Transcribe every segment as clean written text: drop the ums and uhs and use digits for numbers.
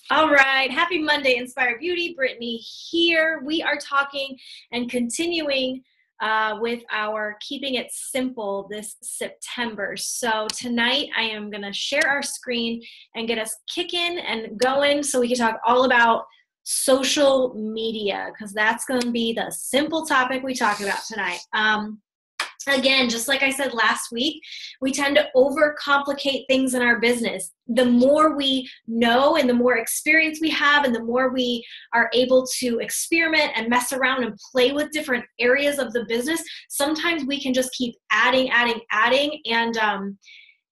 All right. Happy Monday, Inspire Beauty. Brittany here. We are talking and continuing with our Keeping It Simple this September. So tonight I am going to share our screen and get us kicking and going so we can talk all about social media, because that's going to be the simple topic we talk about tonight. Again, just like I said last week, we tend to overcomplicate things in our business. The more we know and the more experience we have and the more we are able to experiment and mess around and play with different areas of the business, sometimes we can just keep adding,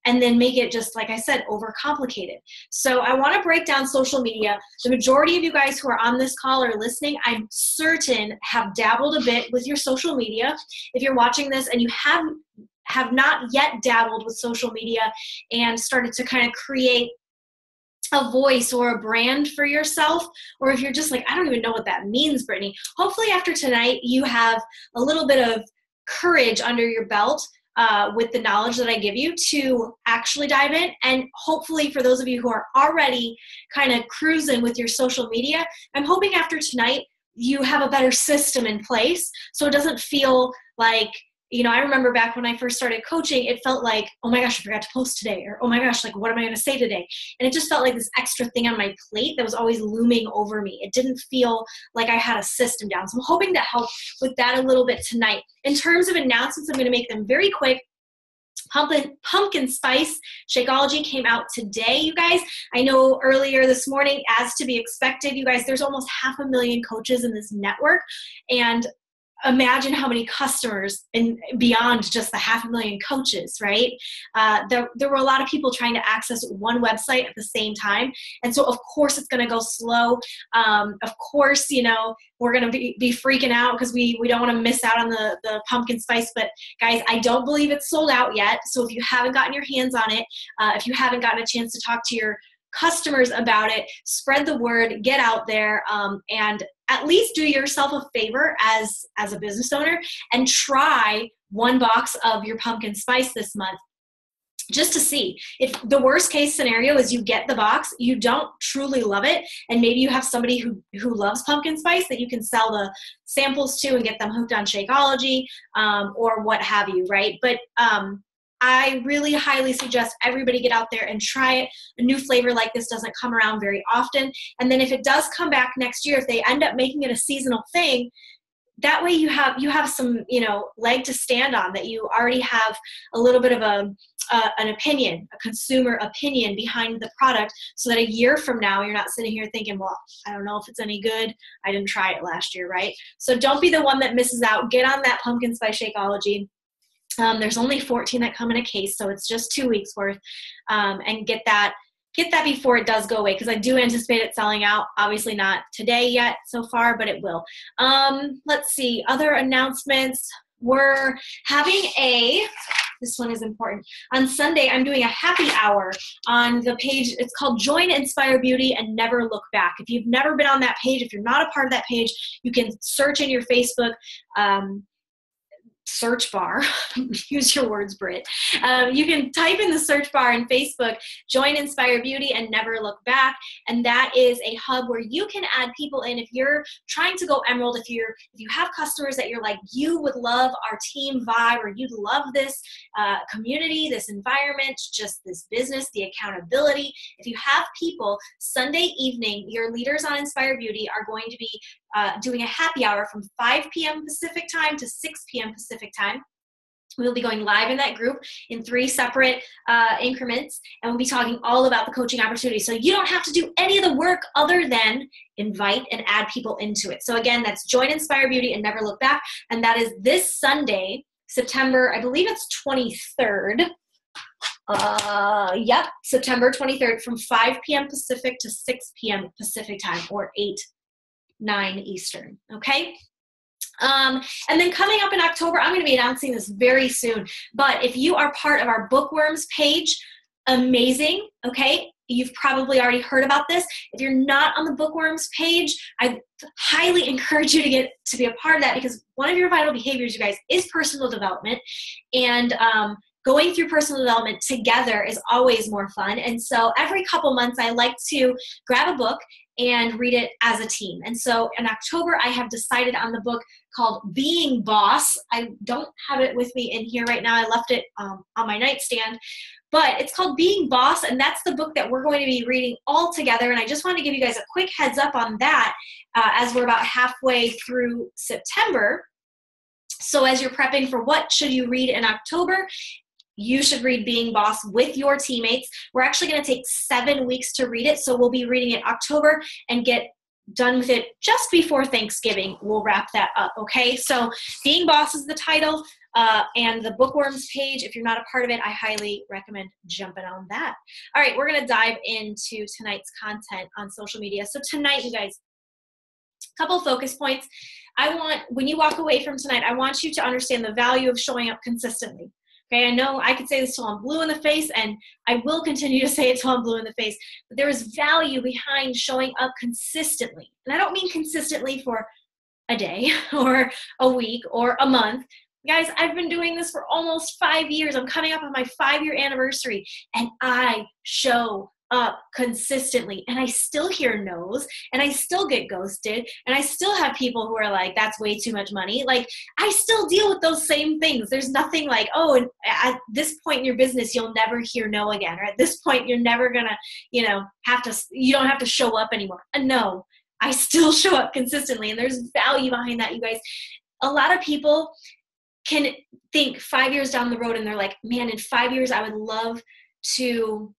and then make it, just like I said, overcomplicated. So I want to break down social media. The majority of you guys who are on this call or listening, I'm certain have dabbled a bit with your social media. If you're watching this and you have not yet dabbled with social media and started to kind of create a voice or a brand for yourself, or if you're just like, I don't even know what that means, Brittany, hopefully after tonight you have a little bit of courage under your belt with the knowledge that I give you to actually dive in. And hopefully for those of you who are already kind of cruising with your social media, I'm hoping after tonight you have a better system in place so it doesn't feel like, I remember back when I first started coaching, it felt like, oh my gosh, I forgot to post today, or oh my gosh, like what am I going to say today? And it just felt like this extra thing on my plate that was always looming over me. It didn't feel like I had a system down. So I'm hoping to help with that a little bit tonight. In terms of announcements, I'm going to make them very quick. Pumpkin Spice Shakeology came out today, you guys. I know earlier this morning, as to be expected, you guys, there's almost 500,000 coaches in this network, and imagine how many customers and beyond just the 500,000 coaches, right? There were a lot of people trying to access one website at the same time. And so of course it's going to go slow. Of course, we're going to be freaking out because we don't want to miss out on the pumpkin spice. But guys, I don't believe it's sold out yet. So if you haven't gotten your hands on it, if you haven't gotten a chance to talk to your customers about it, spread the word, get out there, and at least do yourself a favor as a business owner and try one box of your pumpkin spice this month, just to see. If the worst case scenario is you get the box, you don't truly love it, and maybe you have somebody who loves pumpkin spice that you can sell the samples to and get them hooked on Shakeology, or what have you, right? But I really highly suggest everybody get out there and try it. A new flavor like this doesn't come around very often. And then if it does come back next year, if they end up making it a seasonal thing, that way you have some, leg to stand on, that you already have a little bit of an opinion, a consumer opinion behind the product, so that a year from now, you're not sitting here thinking, well, I don't know if it's any good. I didn't try it last year, right? So don't be the one that misses out. Get on that pumpkin spice Shakeology. There's only 14 that come in a case, so it's just 2 weeks worth, and get that before it does go away, because I do anticipate it selling out. Obviously not today yet so far, but it will. Let's see, other announcements. We're having this one is important. On Sunday, I'm doing a happy hour on the page. It's called Join Inspire Beauty and Never Look Back. If you've never been on that page, if you're not a part of that page, you can search in your Facebook search bar, use your words, Britt. You can type in the search bar in Facebook, Join Inspire Beauty and Never Look Back. And that is a hub where you can add people in. If you're trying to go emerald, if you have customers that you're like, you would love our team vibe, or you'd love this community, this environment, just this business, the accountability. If you have people, Sunday evening, your leaders on Inspire Beauty are going to be doing a happy hour from 5 p.m. Pacific time to 6 p.m. Pacific time. We'll be going live in that group in 3 separate increments, and we'll be talking all about the coaching opportunity. So you don't have to do any of the work other than invite and add people into it. So again, that's Join Inspire Beauty and Never Look Back, and that is this Sunday, September, I believe it's 23rd. September 23rd from 5 p.m. Pacific to 6 p.m. Pacific time, or 9 Eastern, okay? And then coming up in October, I'm going to be announcing this very soon, but if you are part of our Bookworms page, amazing, okay? You've probably already heard about this. If you're not on the Bookworms page, I highly encourage you to be a part of that, because one of your vital behaviors, you guys, is personal development. And going through personal development together is always more fun. And so every couple months, I like to grab a book and read it as a team. And so in October, I have decided on the book called Being Boss. I don't have it with me in here right now. I left it on my nightstand. But it's called Being Boss, and that's the book that we're going to be reading all together. And I just want to give you guys a quick heads up on that as we're about halfway through September. So as you're prepping for what should you read in October, you should read Being Boss with your teammates. We're actually going to take 7 weeks to read it. So we'll be reading it October and get done with it just before Thanksgiving. We'll wrap that up, okay? So Being Boss is the title, and the Bookworms page, if you're not a part of it, I highly recommend jumping on that. All right, we're going to dive into tonight's content on social media. So tonight, you guys, a couple focus points. When you walk away from tonight, I want you to understand the value of showing up consistently. Okay, I know I could say this till I'm blue in the face, and I will continue to say it till I'm blue in the face, but there is value behind showing up consistently. And I don't mean consistently for a day or a week or a month. Guys, I've been doing this for almost 5 years. I'm coming up on my 5-year anniversary, and I show up consistently, and I still hear no's, and I still get ghosted, and I still have people who are like, that's way too much money. Like, I still deal with those same things. There's nothing like, oh, and at this point in your business, you'll never hear no again, or at this point, you're never gonna, you don't have to show up anymore. No, I still show up consistently, and there's value behind that, you guys. A lot of people can think 5 years down the road, and they're like, man, in 5 years, I would love to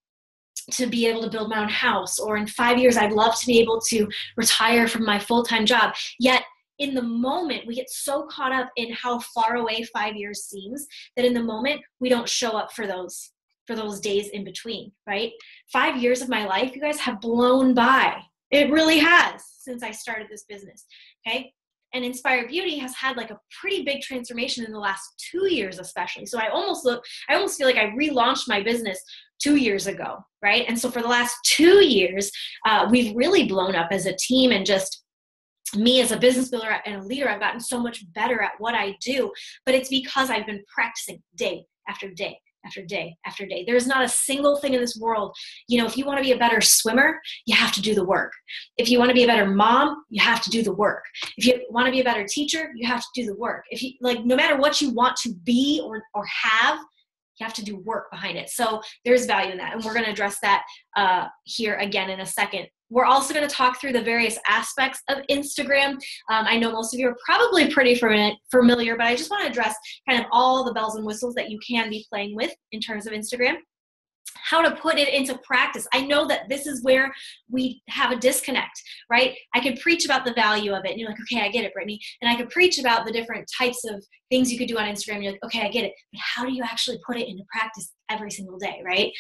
be able to build my own house, or in 5 years, I'd love to be able to retire from my full-time job. Yet in the moment, we get so caught up in how far away 5 years seems that in the moment, we don't show up for those days in between, right? 5 years of my life, you guys, have blown by. It really has since I started this business, okay? And Inspire Beauty has had like a pretty big transformation in the last 2 years, especially. So I almost feel like I relaunched my business 2 years ago, right? And so for the last 2 years, we've really blown up as a team, and just me as a business builder and a leader, I've gotten so much better at what I do, but it's because I've been practicing day after day after day after day. There's not a single thing in this world. If you want to be a better swimmer, you have to do the work. If you want to be a better mom, you have to do the work. If you want to be a better teacher, you have to do the work. If you no matter what you want to be or have, you have to do work behind it. So there's value in that. And we're going to address that here again in a second. We're also going to talk through the various aspects of Instagram. I know most of you are probably pretty familiar, but I just want to address kind of all the bells and whistles that you can be playing with in terms of Instagram. How to put it into practice. I know that this is where we have a disconnect, right? I could preach about the value of it, and you're like, okay, I get it, Brittany. And I could preach about the different types of things you could do on Instagram, and you're like, okay, I get it. But how do you actually put it into practice every single day, right?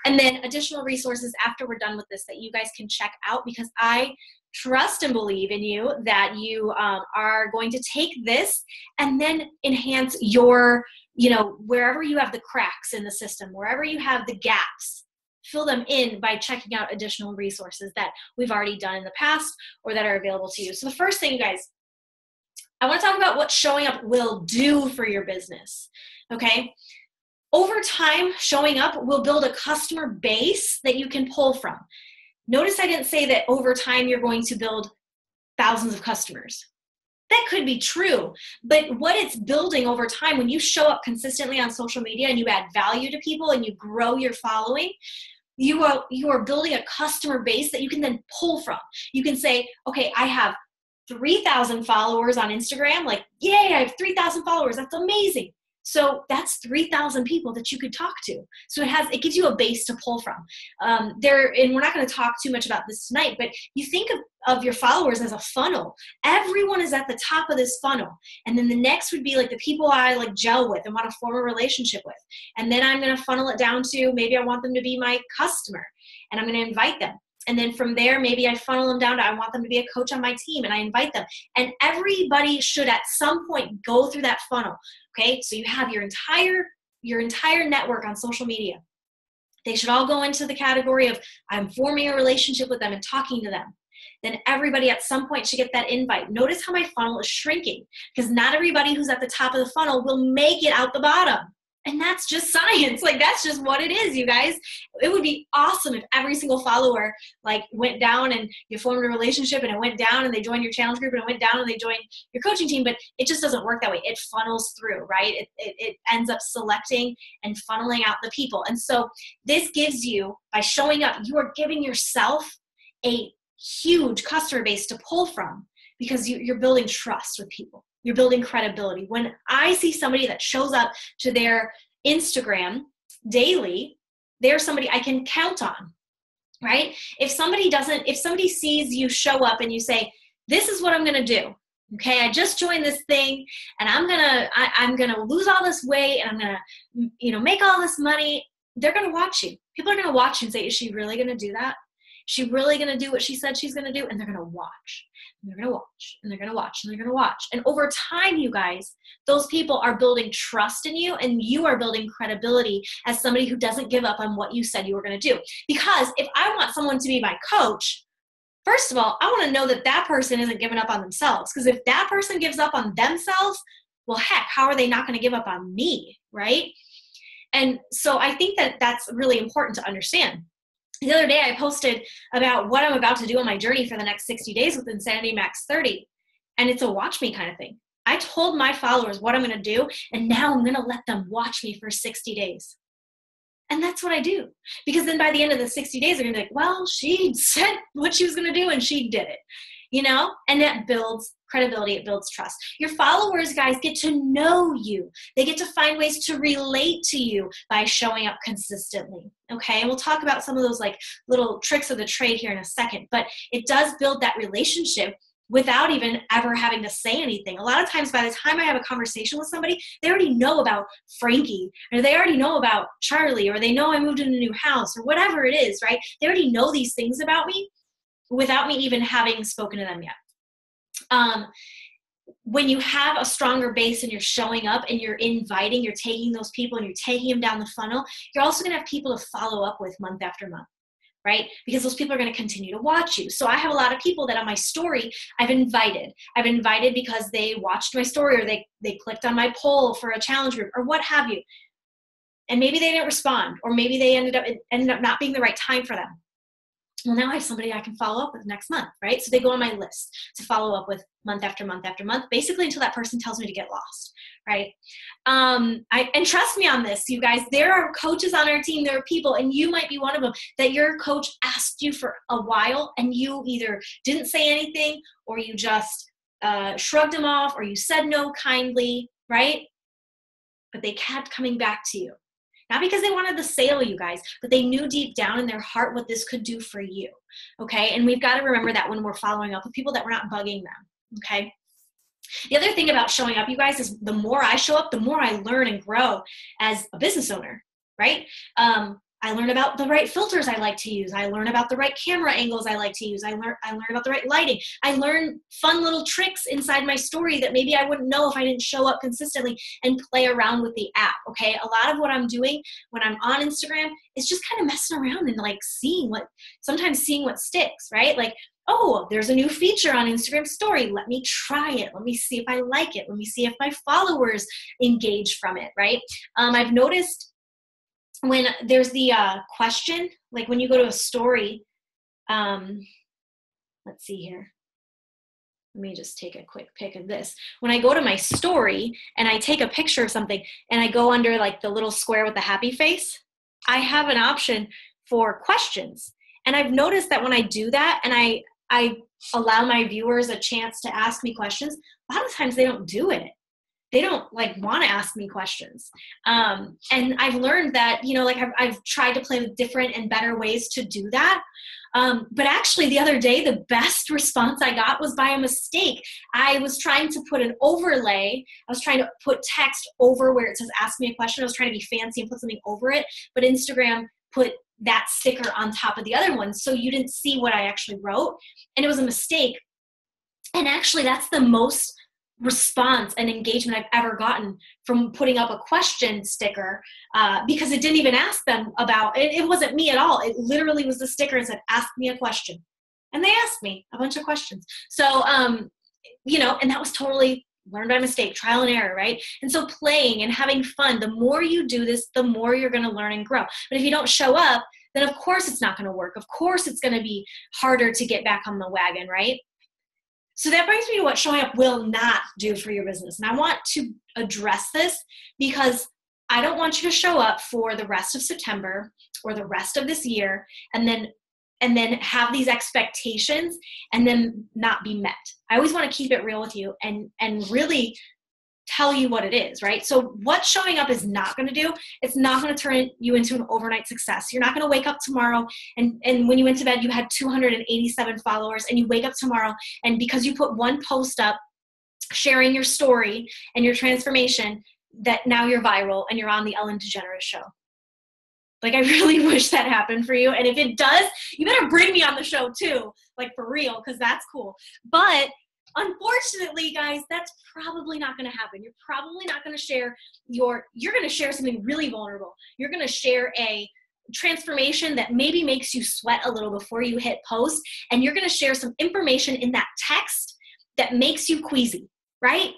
And then additional resources after we're done with this that you guys can check out, because I trust and believe in you that you are going to take this and then enhance your wherever you have the cracks in the system, wherever you have the gaps, fill them in by checking out additional resources that we've already done in the past or that are available to you. So the first thing, you guys, I want to talk about what showing up will do for your business, okay? Over time, showing up will build a customer base that you can pull from. Notice I didn't say that over time you're going to build thousands of customers. That could be true, but what it's building over time, when you show up consistently on social media and you add value to people and you grow your following, you are building a customer base that you can then pull from. You can say, okay, I have 3,000 followers on Instagram. Like, yay, I have 3,000 followers. That's amazing. So that's 3,000 people that you could talk to. So it gives you a base to pull from. And we're not going to talk too much about this tonight, but you think of your followers as a funnel. Everyone is at the top of this funnel. And then the next would be like the people I like gel with and want to form a relationship with. And then I'm going to funnel it down to maybe I want them to be my customer and I'm going to invite them. And then from there, maybe I funnel them down to I want them to be a coach on my team and I invite them. And everybody should at some point go through that funnel. Okay, so you have your entire network on social media. They should all go into the category of I'm forming a relationship with them and talking to them. Then everybody at some point should get that invite. Notice how my funnel is shrinking because not everybody who's at the top of the funnel will make it out the bottom. And that's just science. Like, that's just what it is, you guys. It would be awesome if every single follower like went down and you formed a relationship and it went down and they joined your challenge group and it went down and they joined your coaching team, but it just doesn't work that way. It funnels through, right? It ends up selecting and funneling out the people. And so this gives you, by showing up, you are giving yourself a huge customer base to pull from, because you're building trust with people. You're building credibility. When I see somebody that shows up to their Instagram daily, they're somebody I can count on, right? If somebody sees you show up and you say, this is what I'm going to do. Okay, I just joined this thing and I'm going to lose all this weight and I'm going to, make all this money. They're going to watch you. People are going to watch you and say, is she really going to do that? Is she really going to do what she said she's going to do? And they're going to watch. And they're going to watch, and they're going to watch, and they're going to watch. And over time, you guys, those people are building trust in you, and you are building credibility as somebody who doesn't give up on what you said you were going to do. Because if I want someone to be my coach, first of all, I want to know that that person isn't giving up on themselves. Because if that person gives up on themselves, well, heck, how are they not going to give up on me, right? And so I think that that's really important to understand. The other day I posted about what I'm about to do on my journey for the next 60 days with Insanity Max 30. And it's a watch me kind of thing. I told my followers what I'm going to do, and now I'm going to let them watch me for 60 days. And that's what I do. Because then by the end of the 60 days, they're going to be like, well, she said what she was going to do and she did it. And that builds credibility. It builds trust. Your followers, guys, get to know you. They get to find ways to relate to you by showing up consistently. Okay. And we'll talk about some of those like little tricks of the trade here in a second, but it does build that relationship without even ever having to say anything. A lot of times by the time I have a conversation with somebody, they already know about Frankie, or they already know about Charlie, or they know I moved in a new house, or whatever it is, right? They already know these things about me without me even having spoken to them yet. When you have a stronger base and you're showing up and you're inviting, you're taking those people and you're taking them down the funnel, you're also going to have people to follow up with month after month, right? Because those people are going to continue to watch you. So I have a lot of people that on my story, I've invited because they watched my story, or they clicked on my poll for a challenge group, or what have you. And maybe they didn't respond, or maybe they ended up not being the right time for them. Well, now I have somebody I can follow up with next month, right? So they go on my list to follow up with month after month after month, basically until that person tells me to get lost, right? And trust me on this, you guys, there are coaches on our team, there are people, and you might be one of them, that your coach asked you for a while and you either didn't say anything, or you just shrugged them off, or you said no kindly, right? But they kept coming back to you. Not because they wanted the sale, you guys, but they knew deep down in their heart what this could do for you, okay? And we've got to remember that when we're following up with people, that we're not bugging them, okay? The other thing about showing up, you guys, is the more I show up, the more I learn and grow as a business owner, right? I learn about the right filters I like to use. I learn about the right camera angles I like to use. I learn about the right lighting. I learn fun little tricks inside my story that maybe I wouldn't know if I didn't show up consistently and play around with the app, okay? A lot of what I'm doing when I'm on Instagram is just kind of messing around and like sometimes seeing what sticks, right? Like, oh, there's a new feature on Instagram story. Let me try it. Let me see if I like it. Let me see if my followers engage from it, right? I've noticed when there's the question, like when you go to a story, let's see here. Let me just take a quick pic of this. When I go to my story and I take a picture of something and I go under like the little square with the happy face, I have an option for questions. And I've noticed that when I do that and I allow my viewers a chance to ask me questions, a lot of times they don't do it. They don't like want to ask me questions. And I've learned that, I've tried to play with different and better ways to do that. But actually the other day, the best response I got was by a mistake. I was trying to put an overlay. I was trying to put text over where it says, ask me a question. I was trying to be fancy and put something over it, but Instagram put that sticker on top of the other one. So you didn't see what I actually wrote, and it was a mistake. And actually that's the most response and engagement I've ever gotten from putting up a question sticker, because it didn't even ask them about it. It wasn't me at all. It literally was the sticker and said, ask me a question. And they asked me a bunch of questions. So, and that was totally learn by mistake, trial and error, right? And so playing and having fun, the more you do this, the more you're going to learn and grow. But if you don't show up, then of course it's not going to work. Of course it's going to be harder to get back on the wagon, right? So that brings me to what showing up will not do for your business. And I want to address this because I don't want you to show up for the rest of September or the rest of this year and then have these expectations and then not be met. I always want to keep it real with you and really tell you what it is, right? So what showing up is not going to do, it's not going to turn you into an overnight success. You're not going to wake up tomorrow and when you went to bed, you had 287 followers, and you wake up tomorrow and because you put one post up sharing your story and your transformation, that now you're viral and you're on the Ellen DeGeneres show. Like, I really wish that happened for you. And if it does, you better bring me on the show too, like for real, because that's cool. But unfortunately, guys, that's probably not going to happen. You're probably not going to share you're going to share something really vulnerable. You're going to share a transformation that maybe makes you sweat a little before you hit post. And you're going to share some information in that text that makes you queasy, right?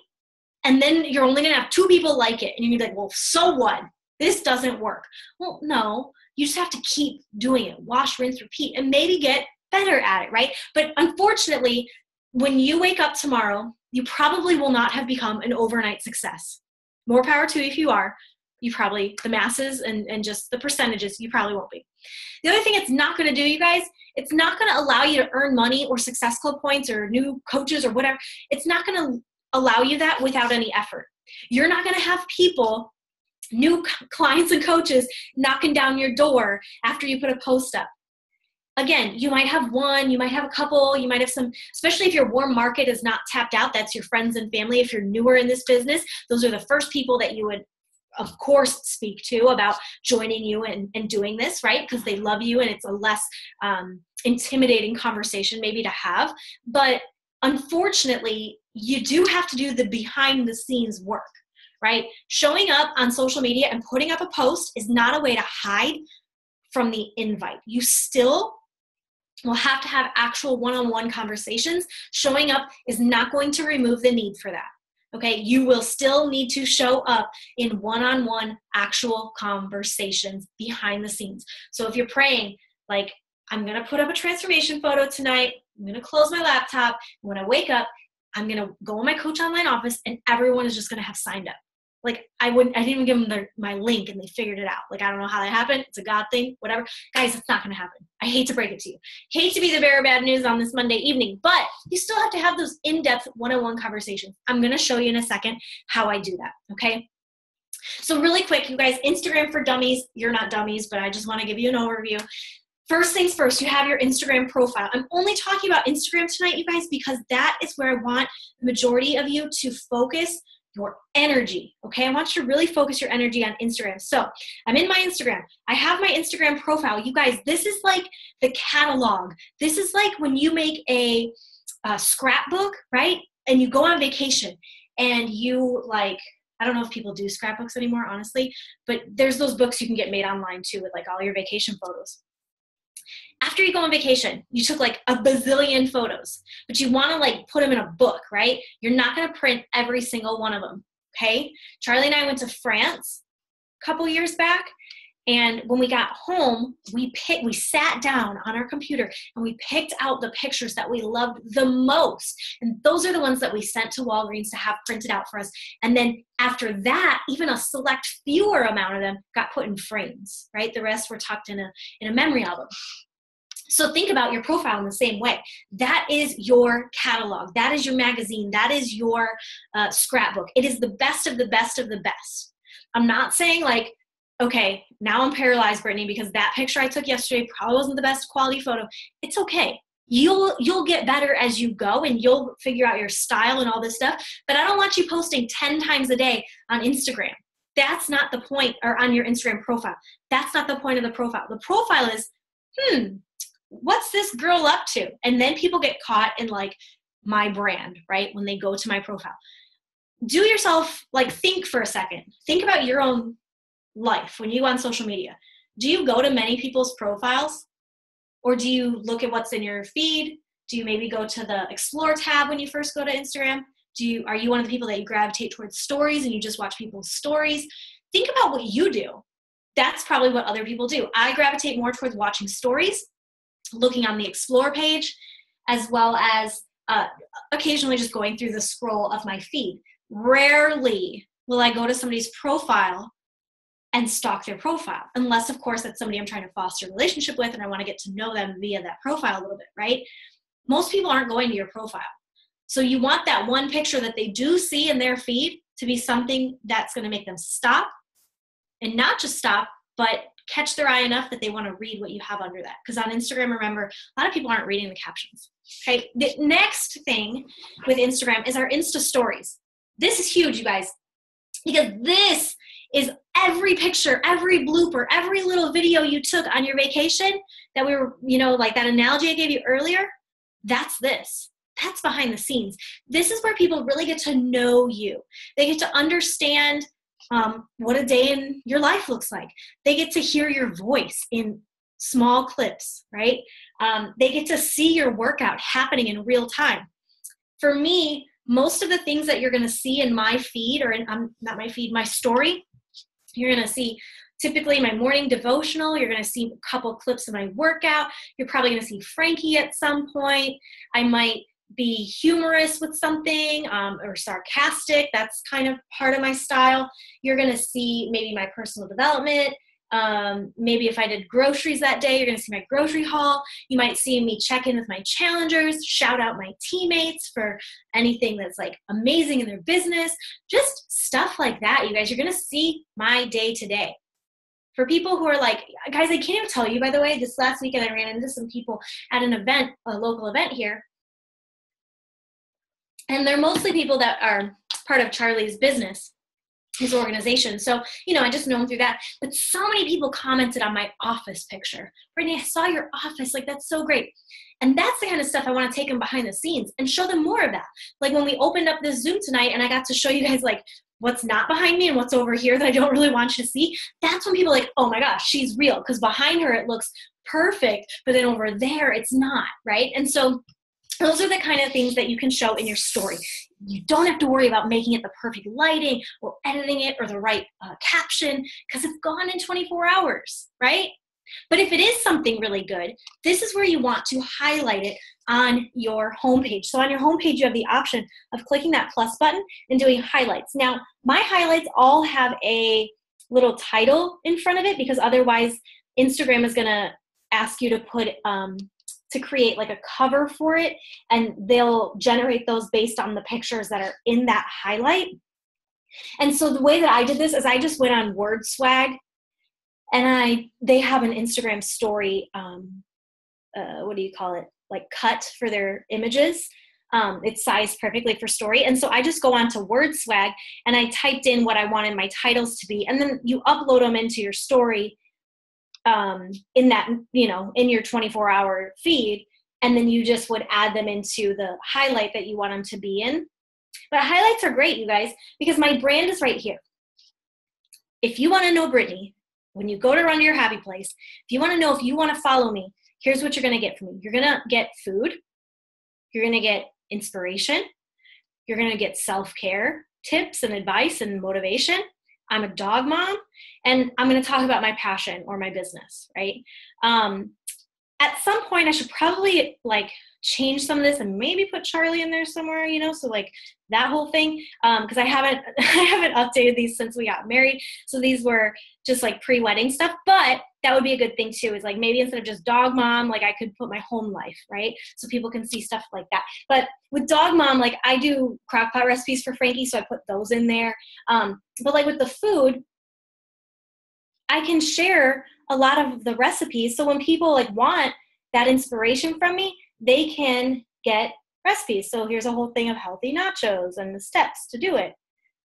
And then you're only going to have 2 people like it. And you're going to be like, well, so what? This doesn't work. Well, no, you just have to keep doing it. Wash, rinse, repeat, and maybe get better at it, right? But unfortunately, when you wake up tomorrow, you probably will not have become an overnight success. More power to you if you are. You probably, the masses and just the percentages, you probably won't be. The other thing it's not going to do, you guys, it's not going to allow you to earn money or Success Club points or new coaches or whatever. It's not going to allow you that without any effort. You're not going to have people, new clients and coaches, knocking down your door after you put a post up. Again, you might have one, you might have a couple, you might have some, especially if your warm market is not tapped out, that's your friends and family. If you're newer in this business, those are the first people that you would, of course, speak to about joining you and doing this, right? Because they love you and it's a less intimidating conversation maybe to have. But unfortunately, you do have to do the behind the scenes work, right? Showing up on social media and putting up a post is not a way to hide from the invite. You still will have to have actual one-on-one conversations. Showing up is not going to remove the need for that. Okay, you will still need to show up in one-on-one actual conversations behind the scenes. So if you're praying, like, I'm going to put up a transformation photo tonight, I'm going to close my laptop, and when I wake up, I'm going to go in my Coach Online office and everyone is just going to have signed up. Like, I didn't even give them my link and they figured it out. Like, I don't know how that happened. It's a God thing, whatever. Guys, it's not going to happen. I hate to break it to you. Hate to be the bearer of bad news on this Monday evening, but you still have to have those in-depth one-on-one conversations. I'm going to show you in a second how I do that, okay? So really quick, you guys, Instagram for Dummies. You're not dummies, but I just want to give you an overview. First things first, you have your Instagram profile. I'm only talking about Instagram tonight, you guys, because that is where I want the majority of you to focus your energy, okay? I want you to really focus your energy on Instagram. So I'm in my Instagram. I have my Instagram profile. You guys, this is like the catalog. This is like when you make a scrapbook, right? And you go on vacation and you like, I don't know if people do scrapbooks anymore, honestly, but there's those books you can get made online too with like all your vacation photos. After you go on vacation, you took like a bazillion photos, but you want to like put them in a book, right? You're not going to print every single one of them, okay? Charlie and I went to France a couple years back, and when we got home, we sat down on our computer and we picked out the pictures that we loved the most. And those are the ones that we sent to Walgreens to have printed out for us. And then after that, even a select fewer amount of them got put in frames, right? The rest were tucked in a memory album. So think about your profile in the same way. That is your catalog. That is your magazine. That is your scrapbook. It is the best of the best of the best. I'm not saying like, okay, now I'm paralyzed, Brittany, because that picture I took yesterday probably wasn't the best quality photo. It's okay. You'll get better as you go and you'll figure out your style and all this stuff. But I don't want you posting 10 times a day on Instagram. That's not the point, or on your Instagram profile. That's not the point of the profile. The profile is, what's this girl up to? And then people get caught in like my brand, right? When they go to my profile. Do yourself, like, think for a second. Think about your own life when you go on social media. Do you go to many people's profiles? Or do you look at what's in your feed? Do you maybe go to the Explore tab when you first go to Instagram? Are you one of the people that you gravitate towards stories and you just watch people's stories? Think about what you do. That's probably what other people do. I gravitate more towards watching stories, looking on the explore page, as well as occasionally just going through the scroll of my feed. Rarely will I go to somebody's profile and stalk their profile, unless of course that's somebody I'm trying to foster a relationship with and I want to get to know them via that profile a little bit, right? Most people aren't going to your profile. So you want that one picture that they do see in their feed to be something that's going to make them stop, and not just stop, but catch their eye enough that they want to read what you have under that. Because on Instagram, remember, a lot of people aren't reading the captions. Okay, the next thing with Instagram is our Insta stories. This is huge, you guys, because this is every picture, every blooper, every little video you took on your vacation that we were, like that analogy I gave you earlier, that's this. That's behind the scenes. This is where people really get to know you. They get to understand what a day in your life looks like. They get to hear your voice in small clips, right? They get to see your workout happening in real time. For me, most of the things that you're going to see in my feed, or not my feed, my story, you're going to see typically my morning devotional. You're going to see a couple clips of my workout. You're probably going to see Frankie at some point. I might be humorous with something or sarcastic. That's kind of part of my style. You're going to see maybe my personal development. Maybe if I did groceries that day, you're going to see my grocery haul. You might see me check in with my challengers, shout out my teammates for anything that's like amazing in their business, just stuff like that. You guys, you're going to see my day to day. For people who are like, guys, I can't even tell you, by the way, this last weekend I ran into some people at an event, a local event here. And they're mostly people that are part of Charlie's business, his organization. So, I just know him through that. But so many people commented on my office picture. Brittany, I saw your office. Like, that's so great. And that's the kind of stuff I want to take them behind the scenes and show them more of that. Like when we opened up this Zoom tonight and I got to show you guys like what's not behind me and what's over here that I don't really want you to see. That's when people are like, oh my gosh, she's real. Because behind her, it looks perfect. But then over there, it's not, right? And so those are the kind of things that you can show in your story. You don't have to worry about making it the perfect lighting or editing it or the right caption because it's gone in 24 hours, right? But if it is something really good, this is where you want to highlight it on your homepage. So on your homepage, you have the option of clicking that plus button and doing highlights. Now, my highlights all have a little title in front of it because otherwise Instagram is going to ask you to put to create like a cover for it, and they'll generate those based on the pictures that are in that highlight. And so the way that I did this is I just went on WordSwag, and they have an Instagram story, what do you call it? Like cut for their images. It's sized perfectly for story. And so I just go on to WordSwag and I typed in what I wanted my titles to be, and then you upload them into your story in that, in your 24-hour feed, and then you just would add them into the highlight that you want them to be in. But highlights are great, you guys, because my brand is right here. If you want to know Brittany, when you go to Run to Your Happy Place, if you want to know if you want to follow me, here's what you're going to get from me. You're going to get food. You're going to get inspiration. You're going to get self-care tips and advice and motivation. I'm a dog mom, and I'm going to talk about my passion or my business, right? At some point, I should probably like change some of this and maybe put Charlie in there somewhere, so like that whole thing, because I haven't updated these since we got married. So these were just like pre-wedding stuff, but that would be a good thing too, is like maybe instead of just dog mom, like I could put my home life, right? So people can see stuff like that. But with dog mom, like I do crock pot recipes for Frankie, so I put those in there. But like with the food, I can share a lot of the recipes. So when people like want that inspiration from me, they can get recipes. So here's a whole thing of healthy nachos and the steps to do it,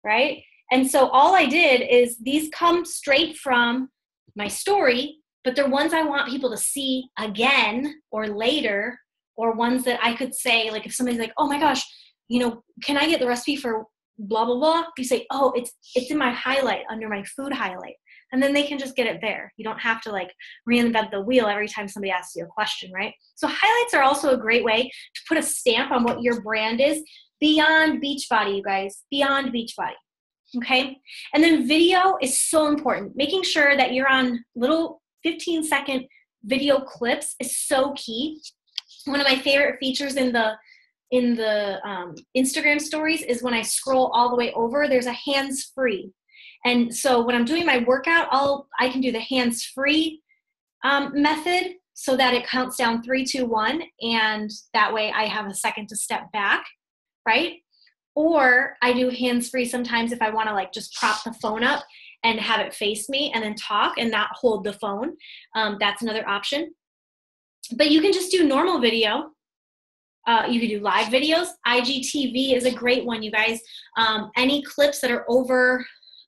right? And so all I did is these come straight from my story, but they're ones I want people to see again or later, or ones that I could say, like if somebody's like, oh my gosh, can I get the recipe for blah, blah, blah? You say, oh, it's in my highlight under my food highlight. And then they can just get it there. You don't have to like reinvent the wheel every time somebody asks you a question, right? So highlights are also a great way to put a stamp on what your brand is. beyond Beachbody, you guys, beyond Beachbody. Okay. And then video is so important. Making sure that you're on little 15-second video clips is so key. One of my favorite features in the Instagram stories is when I scroll all the way over, there's a hands-free. And so when I'm doing my workout, I can do the hands-free method so that it counts down 3, 2, 1. And that way I have a second to step back, right? Or I do hands-free sometimes if I want to like just prop the phone up and have it face me and then talk and not hold the phone. That's another option. But you can just do normal video. You can do live videos. IGTV is a great one, you guys. Any clips that are over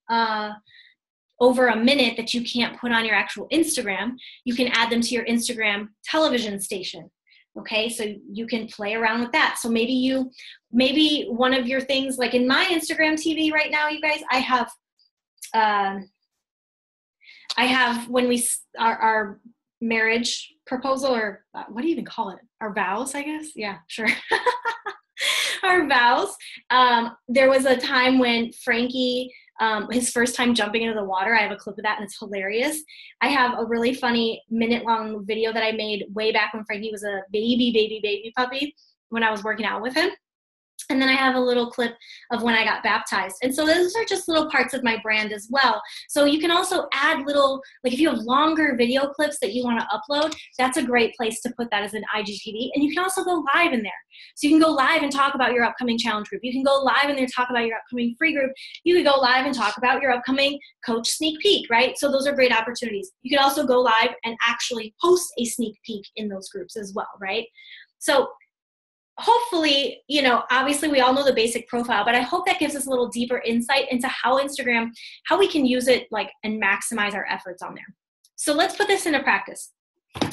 a minute that you can't put on your actual Instagram, you can add them to your Instagram television station. Okay, so you can play around with that. So maybe one of your things, like in my Instagram TV right now, you guys, I have when our marriage proposal, or what do you even call it? Our vows, I guess. Yeah, sure. Our vows. There was a time when Frankie, his first time jumping into the water, I have a clip of that and it's hilarious. I have a really funny minute-long video that I made way back when Frankie was a baby puppy when I was working out with him. And then I have a little clip of when I got baptized. And so those are just little parts of my brand as well. So you can also add little, like if you have longer video clips that you want to upload, that's a great place to put that as an IGTV. And you can also go live in there. So you can go live and talk about your upcoming challenge group. You can go live in there, talk about your upcoming free group. You could go live and talk about your upcoming coach sneak peek, right? So those are great opportunities. You can also go live and actually post a sneak peek in those groups as well, right? So hopefully, obviously we all know the basic profile, but I hope that gives us a little deeper insight into how Instagram, how we can use it and maximize our efforts on there. So let's put this into practice.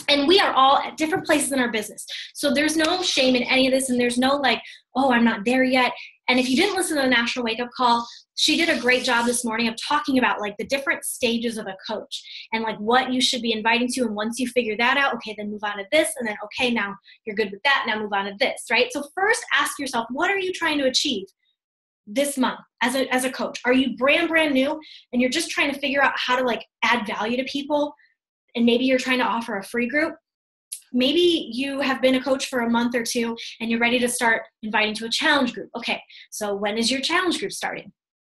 And we are all at different places in our business. So there's no shame in any of this. And there's no like, oh, I'm not there yet. And if you didn't listen to the National Wake Up Call, she did a great job this morning of talking about like the different stages of a coach and like what you should be inviting to. And once you figure that out, okay, then move on to this. And then, okay, now you're good with that. Now move on to this, right? So first ask yourself, what are you trying to achieve this month as a coach? Are you brand new and you're just trying to figure out how to like add value to people? And maybe you're trying to offer a free group. Maybe you have been a coach for a month or two and you're ready to start inviting to a challenge group. Okay, so when is your challenge group starting?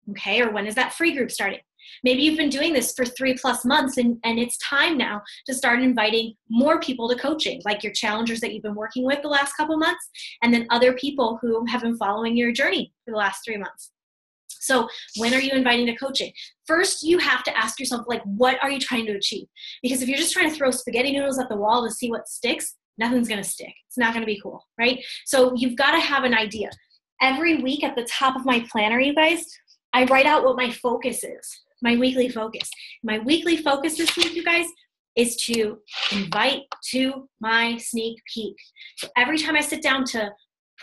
Okay, or when is that free group starting? Maybe you've been doing this for 3+ months and it's time now to start inviting more people to coaching, like your challengers that you've been working with the last couple months, and then other people who have been following your journey for the last 3 months. So when are you inviting to coaching? First, you have to ask yourself, like, what are you trying to achieve? Because if you're just trying to throw spaghetti noodles at the wall to see what sticks, nothing's going to stick. It's not going to be cool, right? So you've got to have an idea. Every week at the top of my planner, you guys, I write out what my focus is, my weekly focus. My weekly focus this week, you guys, is to invite to my sneak peek. So every time I sit down to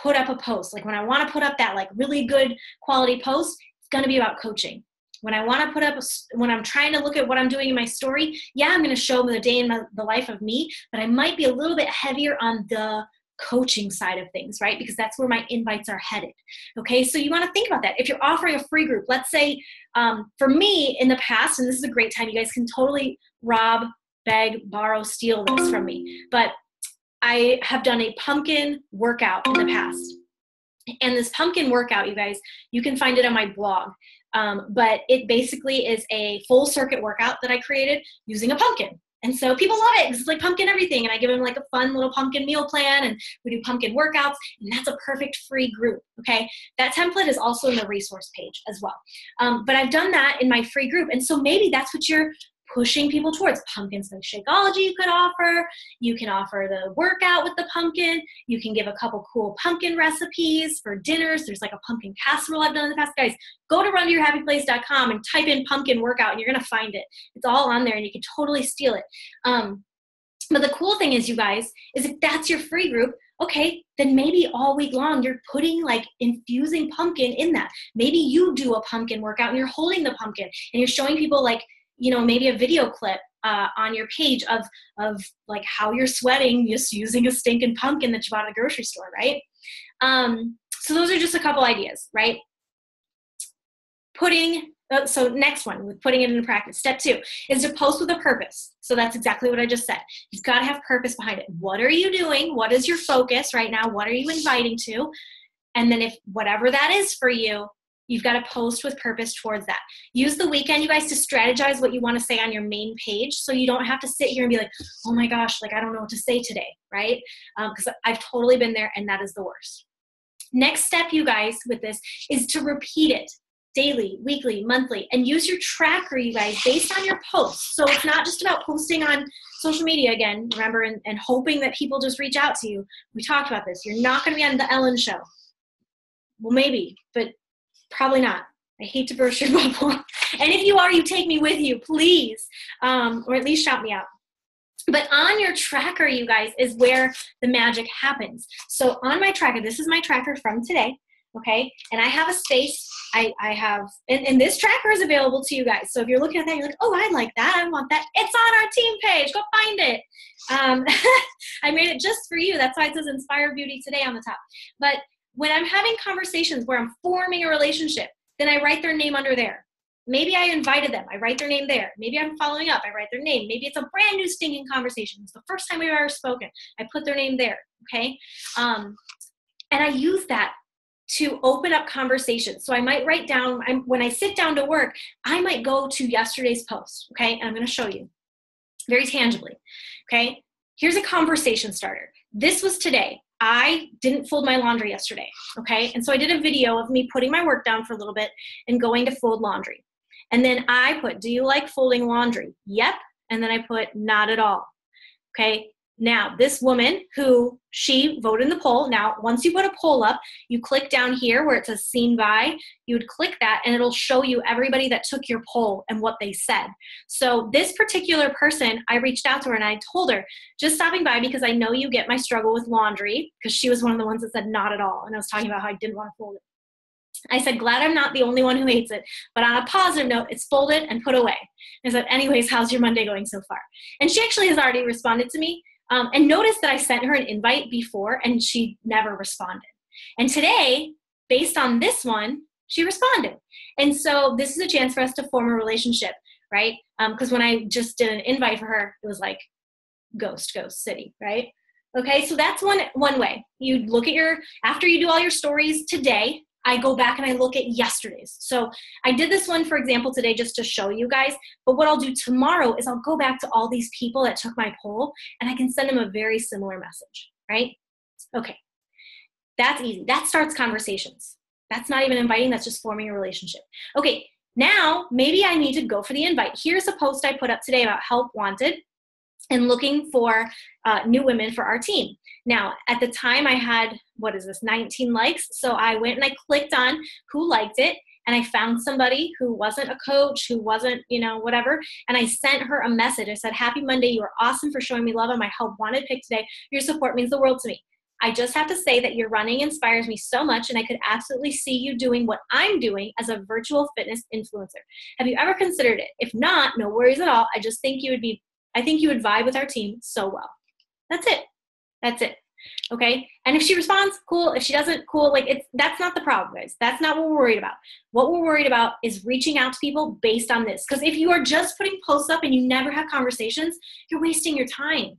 put up a post, like when I want to put up that like really good quality post, it's going to be about coaching. When I want to put up, when I'm trying to look at what I'm doing in my story, yeah, I'm going to show them the day in the life of me, but I might be a little bit heavier on the coaching side of things, right? Because that's where my invites are headed. Okay, so you want to think about that. If you're offering a free group, let's say for me in the past, and this is a great time, you guys can totally rob, beg, borrow, steal this from me, but I have done a pumpkin workout in the past. And this pumpkin workout, you guys, you can find it on my blog. But it basically is a full circuit workout that I created using a pumpkin. And so people love it because it's like pumpkin everything. And I give them like a fun little pumpkin meal plan and we do pumpkin workouts. And that's a perfect free group, okay? That template is also in the resource page as well. But I've done that in my free group. And so maybe that's what you're pushing people towards. Pumpkin spice Shakeology you could offer. You can offer the workout with the pumpkin. You can give a couple cool pumpkin recipes for dinners. There's like a pumpkin casserole I've done in the past. Guys, go to runtoyourhappyplace.com and type in pumpkin workout and you're going to find it. It's all on there and you can totally steal it. But the cool thing is, you guys, is if that's your free group, okay, then maybe all week long you're putting like infusing pumpkin in that. Maybe you do a pumpkin workout and you're holding the pumpkin and you're showing people like, you know, maybe a video clip on your page of like how you're sweating just using a stinking pumpkin that you bought at the grocery store, right? So those are just a couple ideas, right? So next one, with putting it into practice. Step 2 is to post with a purpose. So that's exactly what I just said. You've got to have purpose behind it. What are you doing? What is your focus right now? What are you inviting to? And then if whatever that is for you, you've got to post with purpose towards that. Use the weekend, you guys, to strategize what you want to say on your main page, so you don't have to sit here and be like, oh my gosh, like I don't know what to say today, right? Because I've totally been there, and that is the worst. Next step, you guys, with this is to repeat it daily, weekly, monthly, and use your tracker, you guys, based on your posts. So it's not just about posting on social media again, remember, and hoping that people just reach out to you. We talked about this. You're not going to be on the Ellen Show. Well, maybe, but probably not. I hate to burst your bubble. And if you are, you take me with you, please, or at least shout me out. But on your tracker, you guys, is where the magic happens. So on my tracker, this is my tracker from today, okay? And I have a space. I have, and this tracker is available to you guys. So if you're looking at that, you're like, oh, I like that. I want that. It's on our team page. Go find it. I made it just for you. That's why it says Inspire Beauty Today on the top. But when I'm having conversations where I'm forming a relationship, then I write their name under there. Maybe I invited them. I write their name there. Maybe I'm following up. I write their name. Maybe it's a brand new stinging conversation. It's the first time we've ever spoken. I put their name there, okay? And I use that to open up conversations. So I might write down, when I sit down to work, I might go to yesterday's post, okay? And I'm going to show you very tangibly, okay? Here's a conversation starter. This was today. I didn't fold my laundry yesterday, okay? And so I did a video of me putting my work down for a little bit and going to fold laundry. And then I put, do you like folding laundry? Yep. And then I put, not at all, okay? Now, this woman she voted in the poll. Now, once you put a poll up, you click down here where it says seen by. You would click that and it'll show you everybody that took your poll and what they said. So this particular person, I reached out to her and I told her, just stopping by because I know you get my struggle with laundry, because she was one of the ones that said not at all. And I was talking about how I didn't want to fold it. I said, glad I'm not the only one who hates it, but on a positive note, it's folded and put away. I said, anyways, how's your Monday going so far? And she actually has already responded to me. And notice that I sent her an invite before and she never responded. And today, based on this one, she responded. And so this is a chance for us to form a relationship, right? Because when I just did an invite for her, it was like ghost city, right? Okay, so that's one way. You look at after you do all your stories today, I go back and I look at yesterday's. So I did this one, for example, today just to show you guys. But what I'll do tomorrow is I'll go back to all these people that took my poll and I can send them a very similar message, right? Okay, that's easy. That starts conversations. That's not even inviting, that's just forming a relationship. Okay, now maybe I need to go for the invite. Here's a post I put up today about help wanted and looking for new women for our team. Now, at the time I had, 19 likes. So I went and I clicked on who liked it and I found somebody who wasn't a coach, who wasn't, whatever. And I sent her a message. I said, happy Monday. You are awesome for showing me love on my help wanted pick today. Your support means the world to me. I just have to say that your running inspires me so much and I could absolutely see you doing what I'm doing as a virtual fitness influencer. Have you ever considered it? If not, no worries at all. I think you would vibe with our team so well. That's it. Okay. And if she responds, cool. If she doesn't, cool. That's not the problem, guys. That's not what we're worried about. What we're worried about is reaching out to people based on this. Because if you are just putting posts up and you never have conversations, you're wasting your time.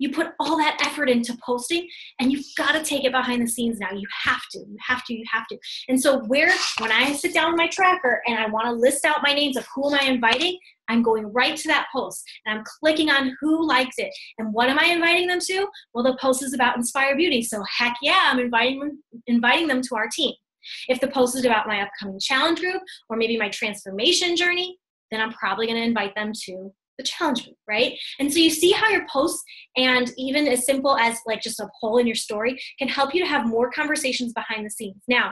You put all that effort into posting and you've got to take it behind the scenes now. You have to. And so when I sit down with my tracker and I want to list out my names of who am I inviting, I'm going right to that post and I'm clicking on who liked it. And what am I inviting them to? Well, the post is about Inspire Beauty. So heck yeah, I'm inviting them to our team. If the post is about my upcoming challenge group or maybe my transformation journey, then I'm probably going to invite them to the challenge group, right? And so you see how your posts and even as simple as just a poll in your story can help you to have more conversations behind the scenes. Now,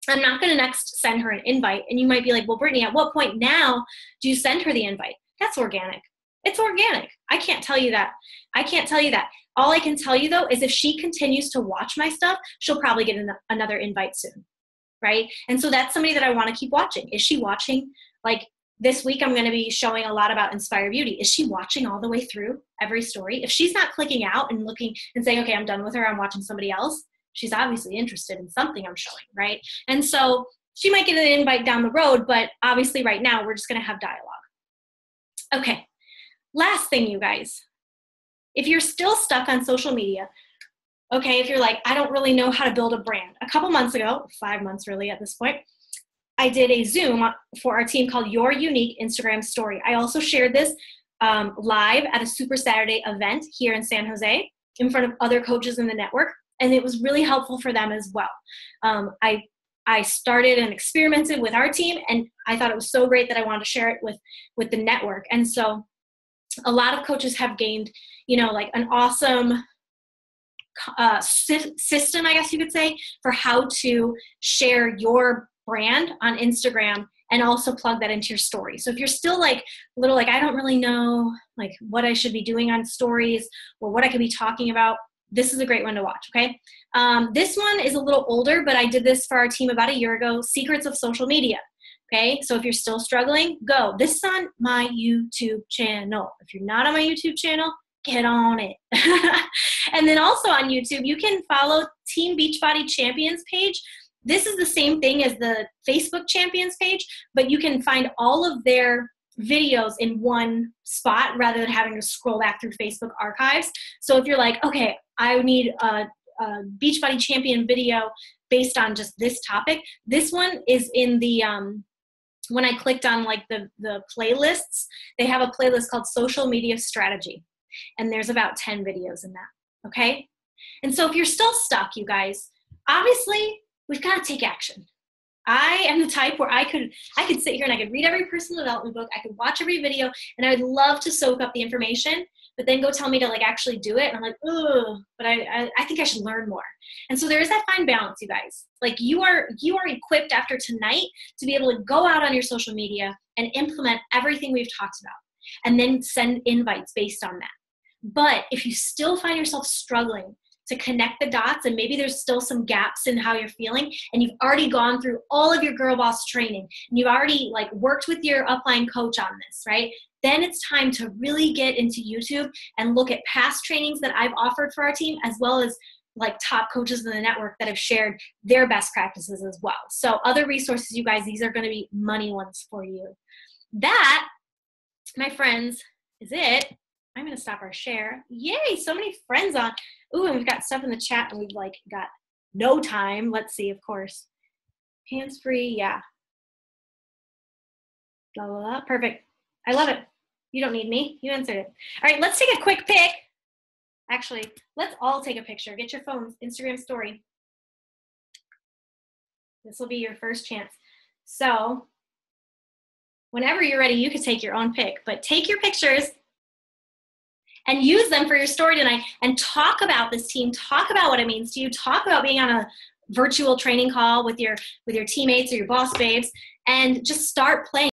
I'm not going to next send her an invite. And you might be like, well, Brittany, at what point now do you send her the invite? That's organic. It's organic. I can't tell you that. All I can tell you though is if she continues to watch my stuff, she'll probably get another invite soon, right? And so that's somebody that I want to keep watching. Is she watching? This week, I'm going to be showing a lot about Inspire Beauty. Is she watching all the way through every story? If she's not clicking out and looking and saying, okay, I'm done with her, I'm watching somebody else, she's obviously interested in something I'm showing, right? And so she might get an invite down the road, but obviously right now we're just going to have dialogue. Okay, last thing, you guys. If you're still stuck on social media, okay, if you're like, I don't really know how to build a brand. A couple months ago, 5 months really at this point, I did a Zoom for our team called Your Unique Instagram Story. I also shared this live at a Super Saturday event here in San Jose in front of other coaches in the network, and it was really helpful for them as well. I started and experimented with our team, and I thought it was so great that I wanted to share it with the network. And so a lot of coaches have gained, like an awesome system, I guess you could say, for how to share your brand on Instagram and also plug that into your story. So if you're still like a little like, I don't really know like what I should be doing on stories or what I could be talking about, this is a great one to watch, okay? This one is a little older, but I did this for our team about a year ago, Secrets of Social Media, okay? So if you're still struggling, go. This is on my YouTube channel. If you're not on my YouTube channel, get on it. And then also on YouTube, you can follow Team Beachbody Champions page. This is the same thing as the Facebook Champions page, but you can find all of their videos in one spot rather than having to scroll back through Facebook archives. So if you're like, okay, I need a Beachbody Champion video based on just this topic, this one is in the, when I clicked on like the playlists, they have a playlist called Social Media Strategy. And there's about 10 videos in that, okay? And so if you're still stuck, you guys, obviously we've got to take action. I am the type where I could sit here and I could read every personal development book, I could watch every video, and I would love to soak up the information, but then go tell me to like actually do it. And I'm like, oh, but I think I should learn more. And so there is that fine balance, you guys. Like you are equipped after tonight to be able to go out on your social media and implement everything we've talked about, and then send invites based on that. But if you still find yourself struggling to connect the dots, and maybe there's still some gaps in how you're feeling, and you've already gone through all of your Girl Boss training, and you've already like worked with your upline coach on this, right? Then it's time to really get into YouTube and look at past trainings that I've offered for our team, as well as like top coaches in the network that have shared their best practices as well. So other resources, you guys, these are going to be money ones for you. That, my friends, is it. I'm going to stop our share. Yay, so many friends on. Ooh, and we've got stuff in the chat, and we've like got no time. Let's see, of course. Hands-free, yeah. Blah, blah, blah. Perfect. I love it. You don't need me. You answered it. All right, let's take a quick pic. Actually, let's all take a picture. Get your phones, Instagram story. This will be your first chance. So whenever you're ready, you can take your own pic, but take your pictures and use them for your story tonight, and talk about this team, talk about what it means to you, talk about being on a virtual training call with your teammates or your boss babes, and just start playing.